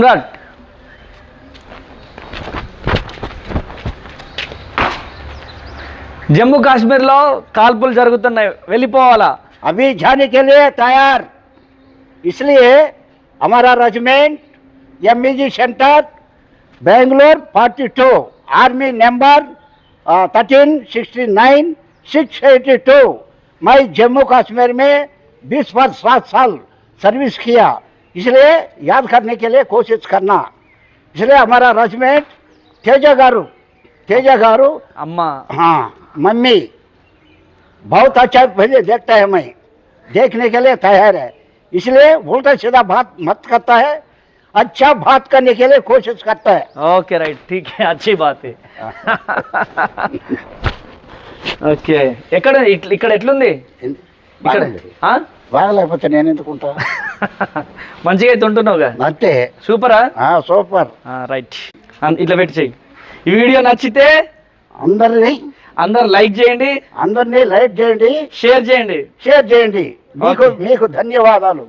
Rot Jammu కాశ్मीर కాల్పులు జరుగుతున్నాయి, వెళ్ళిపోవాలా? अभी जाने के लिए तैयार, इसलिए हमारा regiment MEG centre Bangalore 42 army number 1369 682। मैं जम्मू कश्मीर में 20 वर्ष 7 साल सर्विस किया, इसलिए याद करने के लिए कोशिश करना। इसलिए हमारा रेजिमेंट तेजा गारू अम्मा हाँ मम्मी बहुत अच्छा भले देखता है, मैं देखने के लिए तैयार है, इसलिए उल्टा सीधा बात मत करता है, अच्छा बात करने के लिए कोशिश करता है। ओके राइट, ठीक है, अच्छी बात है। ఓకే, ఎక్కడ ఇక్కడ ఎట్లుంది? ఇక్కడ బాగలేకపోతే నేను ఎందుకుంటా? మంచిగా అయితే ఉంటున్నావుగా? అంతే. సూపరా? సూపర్. రైట్, ఇట్లా పెట్టి చెయ్యి. ఈ వీడియో నచ్చితే అందరు లైక్ చేయండి, అందరినీ లైక్ చేయండి, షేర్ చేయండి. మీకు ధన్యవాదాలు.